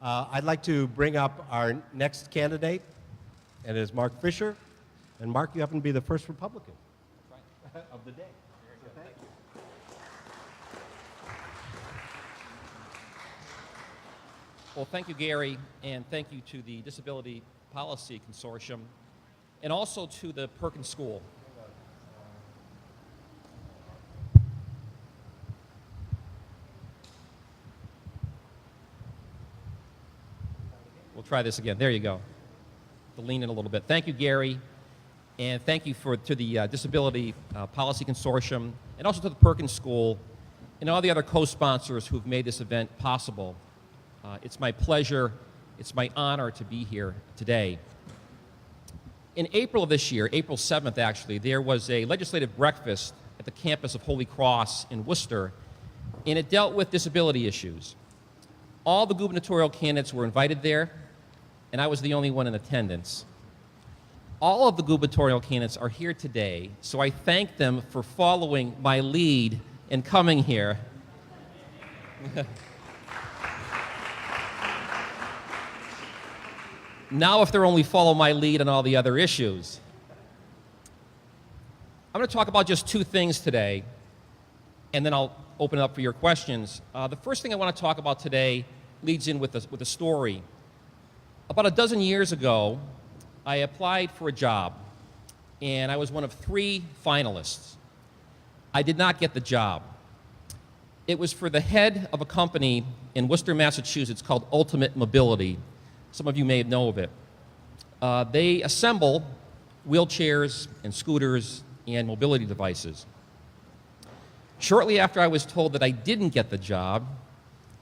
I'd like to bring up our next candidate, and it is Mark Fisher. And Mark, you happen to be the first Republican of the day. So thank you. Well, thank you, Gary, and thank you to the Disability Policy Consortium, and also to the Perkins School. We'll try this again. There you go. To lean in a little bit. Thank you, Gary, and thank you to the Disability Policy Consortium, and also to the Perkins School, and all the other co-sponsors who've made this event possible. It's my pleasure, it's my honor to be here today. In April of this year, April 7th actually, there was a legislative breakfast at the campus of Holy Cross in Worcester, and it dealt with disability issues. All the gubernatorial candidates were invited there, and I was the only one in attendance. All of the gubernatorial candidates are here today, so I thank them for following my lead and coming here. Now if they'll only follow my lead on all the other issues. I'm going to talk about just two things today, and then I'll open it up for your questions. The first thing I want to talk about today leads in with a story. About a dozen years ago, I applied for a job, and I was one of 3 finalists. I did not get the job. It was for the head of a company in Worcester, Massachusetts called Ultimate Mobility. Some of you may know of it. They assemble wheelchairs and scooters and mobility devices. Shortly after I was told that I didn't get the job,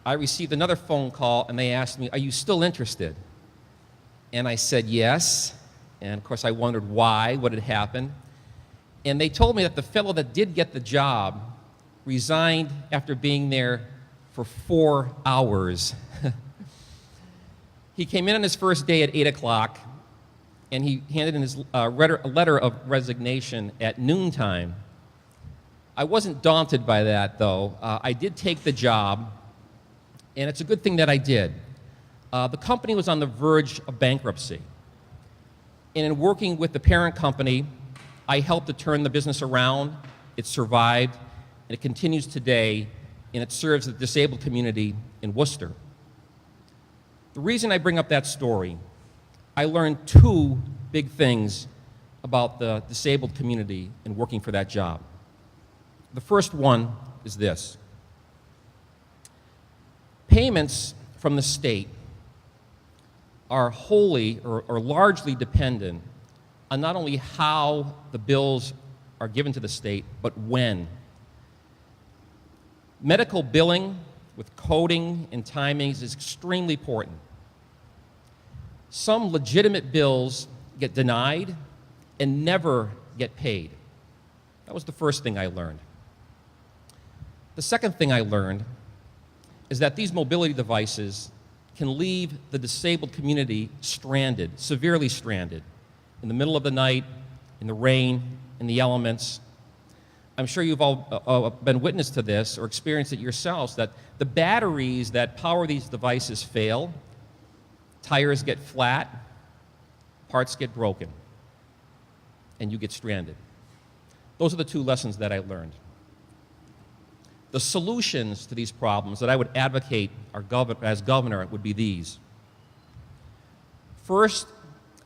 I received another phone call, and they asked me, "Are you still interested?" And I said yes, and of course I wondered why, what had happened. And they told me that the fellow that did get the job resigned after being there for 4 hours. He came in on his first day at 8 o'clock, and he handed in his letter of resignation at noontime. I wasn't daunted by that, though. I did take the job, and it's a good thing that I did. The company was on the verge of bankruptcy. And in working with the parent company, I helped to turn the business around. It survived, and it continues today, and it serves the disabled community in Worcester. The reason I bring up that story, I learned 2 big things about the disabled community in working for that job. The first one is this. Payments from the state are wholly or largely dependent on not only how the bills are given to the state, but when. Medical billing with coding and timings is extremely important. Some legitimate bills get denied and never get paid. That was the first thing I learned. The second thing I learned is that these mobility devices can leave the disabled community stranded, severely stranded, in the middle of the night, in the rain, in the elements. I'm sure you've all been witness to this or experienced it yourselves, that the batteries that power these devices fail, tires get flat, parts get broken, and you get stranded. Those are the 2 lessons that I learned. The solutions to these problems that I would advocate as governor would be these. First,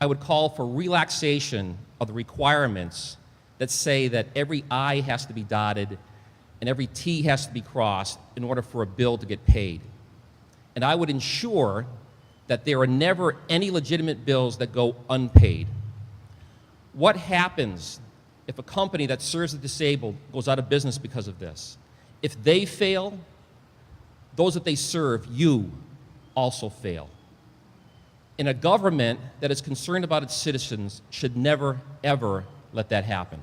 I would call for relaxation of the requirements that say that every I has to be dotted and every T has to be crossed in order for a bill to get paid. And I would ensure that there are never any legitimate bills that go unpaid. What happens if a company that serves the disabled goes out of business because of this? If they fail, those that they serve, you, also fail. And a government that is concerned about its citizens should never, ever let that happen.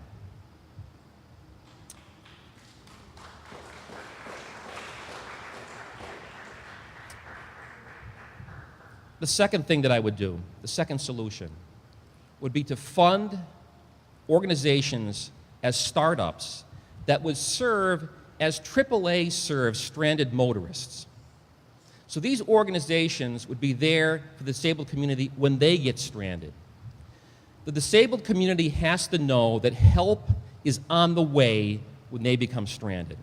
The second thing that I would do, the second solution, would be to fund organizations as startups that would serve as AAA serves stranded motorists. So these organizations would be there for the disabled community when they get stranded. The disabled community has to know that help is on the way when they become stranded.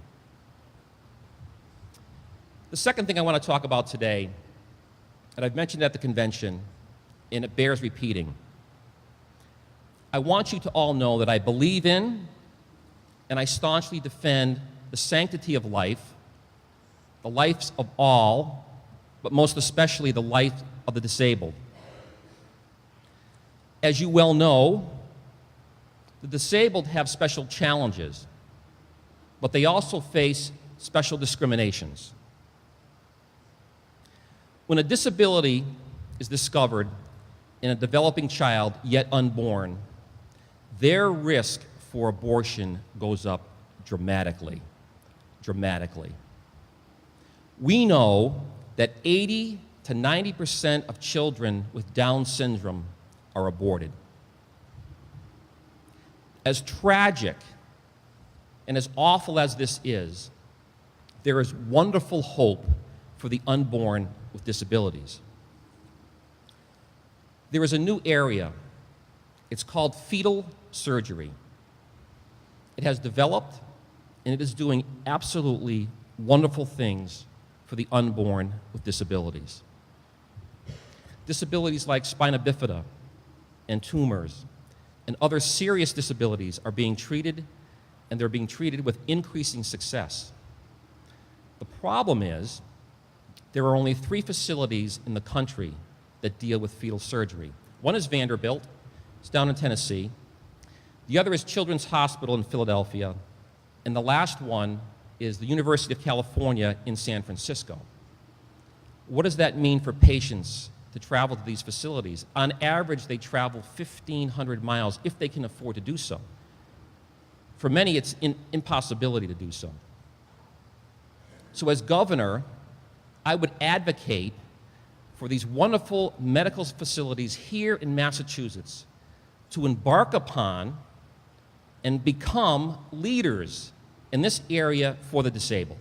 The second thing I want to talk about today, and I've mentioned at the convention, and it bears repeating. I want you to all know that I believe in and I staunchly defend the sanctity of life, the lives of all, but most especially the life of the disabled. As you well know, the disabled have special challenges, but they also face special discriminations. When a disability is discovered in a developing child yet unborn, their risk for abortion goes up dramatically. We know that 80 to 90% of children with Down syndrome are aborted. As tragic and as awful as this is, there is wonderful hope for the unborn with disabilities. There is a new area. It's called fetal surgery. It has developed, and it is doing absolutely wonderful things for the unborn with disabilities. Disabilities like spina bifida and tumors and other serious disabilities are being treated, and they're being treated with increasing success. The problem is there are only 3 facilities in the country that deal with fetal surgery. One is Vanderbilt, it's down in Tennessee. The other is Children's Hospital in Philadelphia. And the last one is the University of California in San Francisco. What does that mean for patients to travel to these facilities? On average, they travel 1,500 miles if they can afford to do so. For many, it's an impossibility to do so. So as governor, I would advocate for these wonderful medical facilities here in Massachusetts to embark upon and become leaders in this area for the disabled.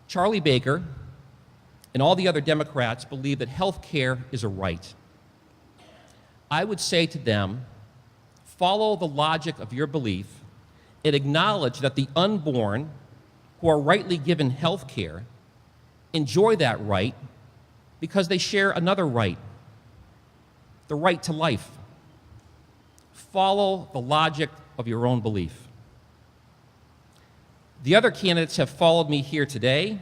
Charlie Baker and all the other Democrats believe that health care is a right. I would say to them, follow the logic of your belief and acknowledge that the unborn who are rightly given health care enjoy that right because they share another right, the right to life. Follow the logic of your own belief. The other candidates have followed me here today.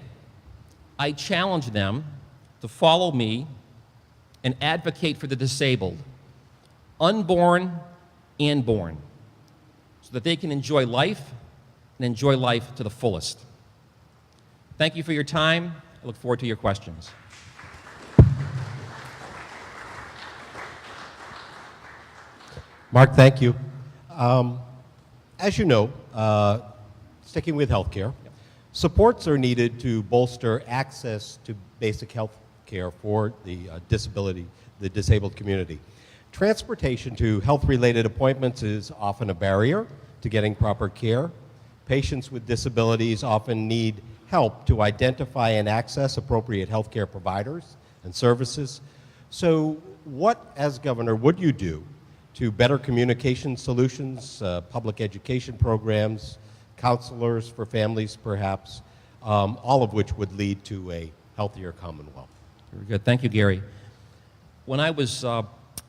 I challenge them to follow me and advocate for the disabled, unborn and born, so that they can enjoy life and enjoy life to the fullest. Thank you for your time. I look forward to your questions. Mark, thank you. As you know, sticking with healthcare, supports are needed to bolster access to basic health care for the disabled community. Transportation to health-related appointments is often a barrier to getting proper care. Patients with disabilities often need help to identify and access appropriate healthcare providers and services. So what, as governor, would you do to better communication solutions, public education programs, counselors for families perhaps, all of which would lead to a healthier Commonwealth? Very good. Thank you, Gary. When I was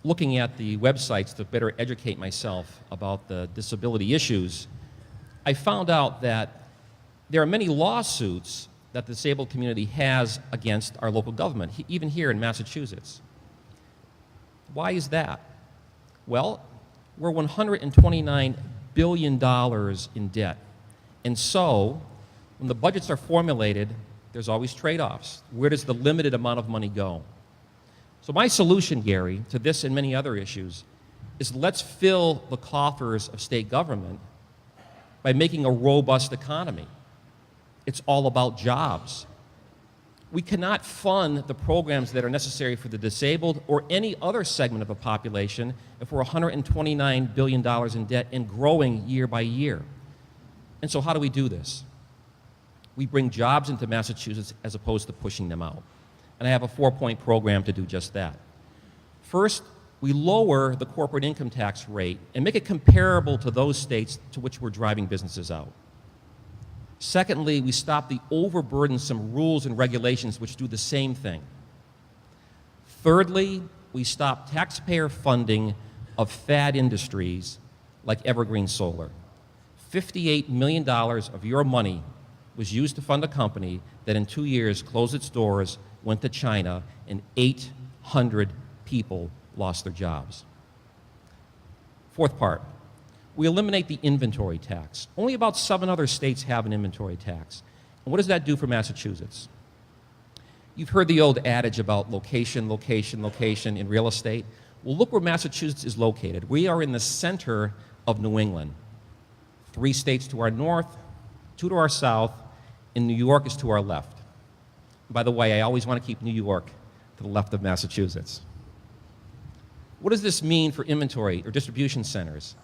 looking at the websites to better educate myself about the disability issues, I found out that there are many lawsuits that the disabled community has against our local government, even here in Massachusetts. Why is that? Well, we're $129 billion in debt. And so, when the budgets are formulated, there's always trade-offs. Where does the limited amount of money go? So my solution, Gary, to this and many other issues is let's fill the coffers of state government by making a robust economy. It's all about jobs. We cannot fund the programs that are necessary for the disabled or any other segment of the population if we're $129 billion in debt and growing year by year. And so how do we do this? we bring jobs into Massachusetts as opposed to pushing them out. And I have a 4-point program to do just that. First, we lower the corporate income tax rate and make it comparable to those states to which we're driving businesses out. Secondly, we stop the overburdensome rules and regulations which do the same thing. Thirdly, we stop taxpayer funding of fad industries like evergreen solar. $58 million of your money was used to fund a company that in 2 years closed its doors, went to China, and 800 people lost their jobs. Fourth part, we eliminate the inventory tax. Only about 7 other states have an inventory tax. And what does that do for Massachusetts? You've heard the old adage about location, location, location in real estate. Well, look where Massachusetts is located. We are in the center of New England. 3 states to our north, 2 to our south, and New York is to our left. By the way, I always want to keep New York to the left of Massachusetts. What does this mean for inventory or distribution centers?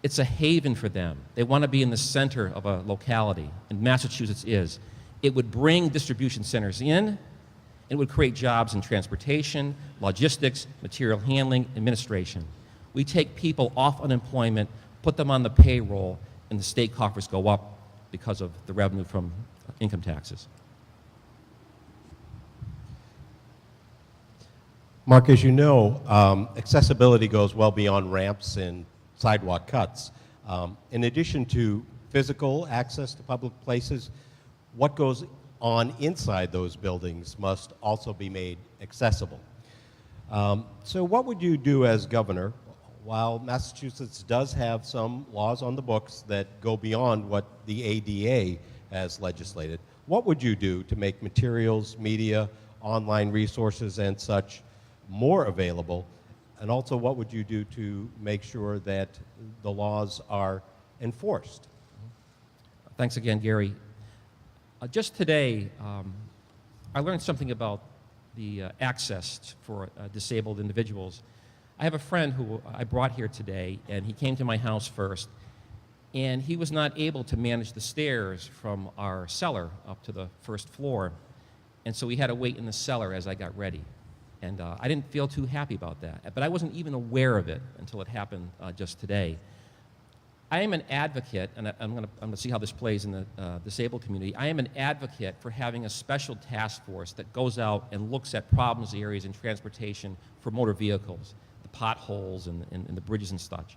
It's a haven for them. They want to be in the center of a locality, and Massachusetts is. It would bring distribution centers in, and it would create jobs in transportation, logistics, material handling, administration. We take people off unemployment, put them on the payroll, and the state coffers go up because of the revenue from income taxes. Mark, as you know, accessibility goes well beyond ramps and sidewalk cuts. In addition to physical access to public places, what goes on inside those buildings must also be made accessible. So what would you do as governor, while Massachusetts does have some laws on the books that go beyond what the ADA has legislated, what would you do to make materials, media, online resources and such more available? And also, what would you do to make sure that the laws are enforced? Thanks again, Gary. Just today, I learned something about the access for disabled individuals. I have a friend who I brought here today, and he came to my house first, and he was not able to manage the stairs from our cellar up to the first floor, and so he had to wait in the cellar as I got ready. And I didn't feel too happy about that, but I wasn't even aware of it until it happened just today. I am an advocate, and I'm going to see how this plays in the disabled community. I am an advocate for having a special task force that goes out and looks at problems areas in transportation for motor vehicles, the potholes and the bridges and such.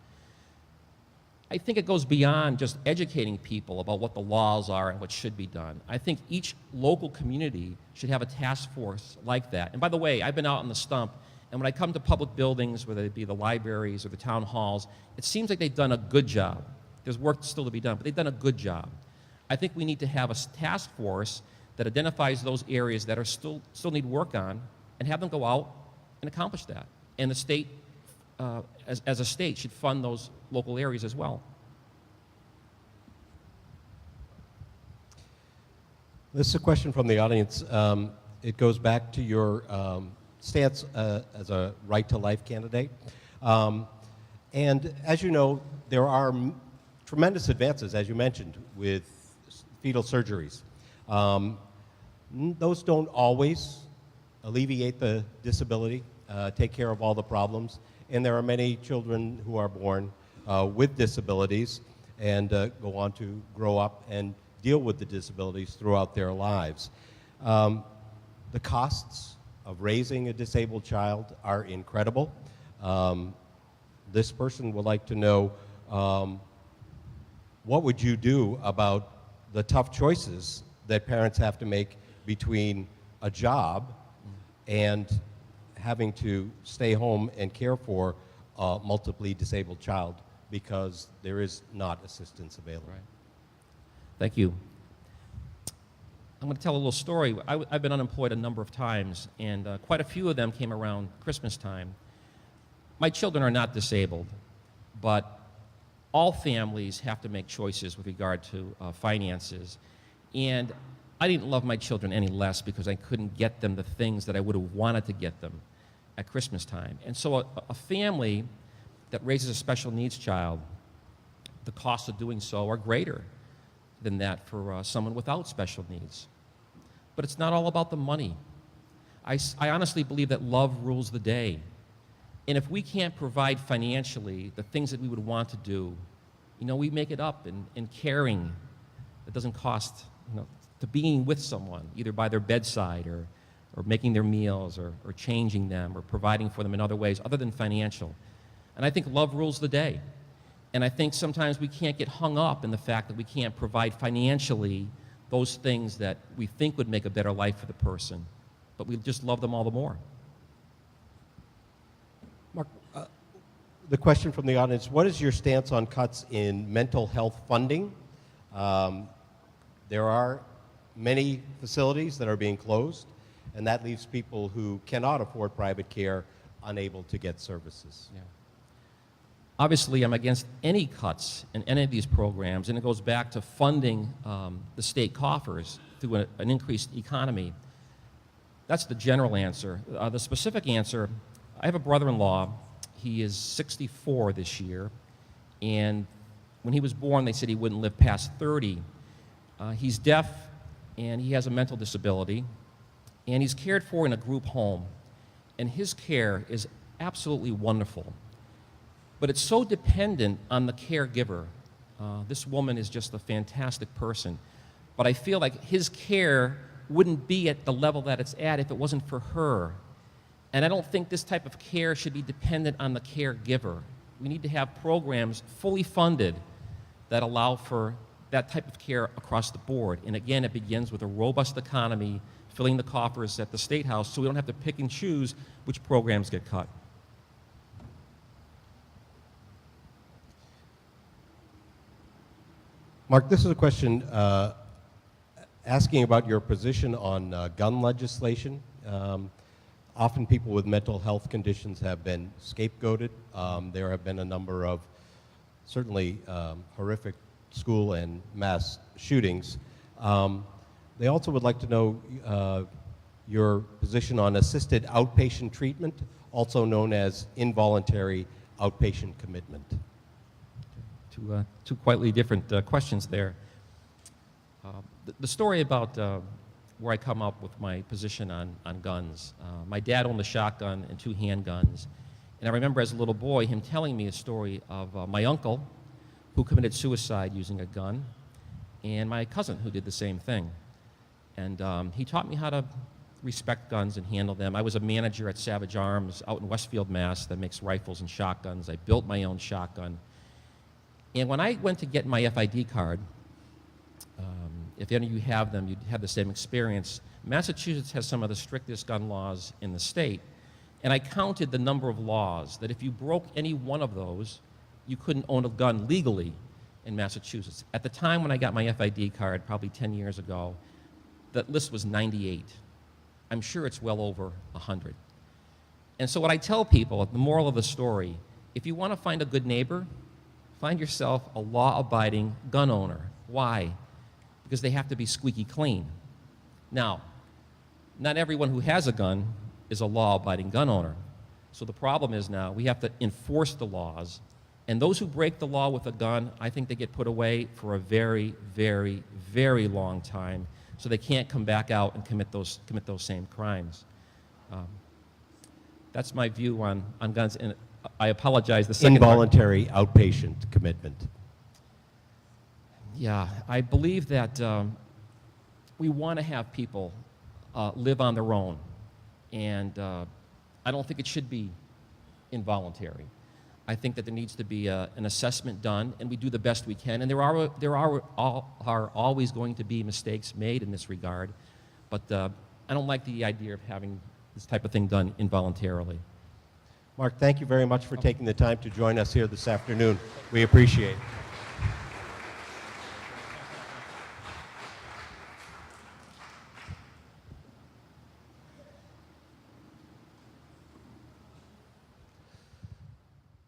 I think it goes beyond just educating people about what the laws are and what should be done. I think each local community should have a task force like that. And by the way, I've been out on the stump, and when I come to public buildings, whether it be the libraries or the town halls, it seems like they've done a good job. There's work still to be done, but they've done a good job. I think we need to have a task force that identifies those areas that are still need work on and have them go out and accomplish that. And the state, as a state, should fund those local areas as well. This is a question from the audience. It goes back to your stance as a right-to-life candidate. And as you know, there are tremendous advances, as you mentioned, with fetal surgeries. Those don't always alleviate the disability, take care of all the problems, and there are many children who are born with disabilities and go on to grow up and deal with the disabilities throughout their lives. The costs of raising a disabled child are incredible. This person would like to know, what would you do about the tough choices that parents have to make between a job and having to stay home and care for a multiply disabled child because there is not assistance available? Right. Thank you. I'm going to tell a little story. I've been unemployed a number of times, and quite a few of them came around Christmas time. My children are not disabled, but all families have to make choices with regard to finances. And I didn't love my children any less because I couldn't get them the things that I would have wanted to get them at Christmas time. And so a family that raises a special needs child, the costs of doing so are greater than that for someone without special needs. But it's not all about the money. I honestly believe that love rules the day. And if we can't provide financially the things that we would want to do, we make it up in caring that doesn't cost, to being with someone, either by their bedside or making their meals or changing them or providing for them in other ways other than financial. And I think love rules the day. And I think sometimes we can't get hung up in the fact that we can't provide financially those things that we think would make a better life for the person, but we just love them all the more. Mark, the question from the audience, what is your stance on cuts in mental health funding? There are many facilities that are being closed, and that leaves people who cannot afford private care unable to get services. Yeah. Obviously, I'm against any cuts in any of these programs, and it goes back to funding the state coffers through an increased economy. That's the general answer. The specific answer, I have a brother-in-law. He is 64 this year, and when he was born, they said he wouldn't live past 30. He's deaf, and he has a mental disability, and he's cared for in a group home, and his care is absolutely wonderful. But it's so dependent on the caregiver. This woman is just a fantastic person, but I feel like his care wouldn't be at the level that it's at if it wasn't for her. And I don't think this type of care should be dependent on the caregiver. We need to have programs fully funded that allow for that type of care across the board. And again, it begins with a robust economy, filling the coffers at the State House so we don't have to pick and choose which programs get cut. Mark, this is a question asking about your position on gun legislation. Often people with mental health conditions have been scapegoated. There have been a number of certainly horrific school and mass shootings. They also would like to know your position on assisted outpatient treatment, also known as involuntary outpatient commitment. Two quietly different questions there. The story about where I come up with my position on guns. My dad owned a shotgun and 2 handguns. And I remember as a little boy him telling me a story of my uncle who committed suicide using a gun, and my cousin who did the same thing. And he taught me how to respect guns and handle them. I was a manager at Savage Arms out in Westfield, Mass. that makes rifles and shotguns. I built my own shotgun. And when I went to get my FID card, if any of you have them, you'd have the same experience. Massachusetts has some of the strictest gun laws in the state. And I counted the number of laws that if you broke any one of those, you couldn't own a gun legally in Massachusetts. At the time when I got my FID card, probably 10 years ago, that list was 98. I'm sure it's well over 100. And so what I tell people, the moral of the story, if you want to find a good neighbor, find yourself a law-abiding gun owner. Why? Because they have to be squeaky clean. Now, not everyone who has a gun is a law-abiding gun owner. So the problem is now we have to enforce the laws, and those who break the law with a gun, I think they get put away for a very, very, very long time, so they can't come back out and commit those same crimes. That's my view on guns, and I apologize. The second Involuntary outpatient commitment. Yeah, I believe that we want to have people live on their own, and I don't think it should be involuntary. I think that there needs to be an assessment done, and we do the best we can. And there are always going to be mistakes made in this regard, but I don't like the idea of having this type of thing done involuntarily. Mark, thank you very much for taking the time to join us here this afternoon. We appreciate it.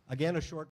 Again, a short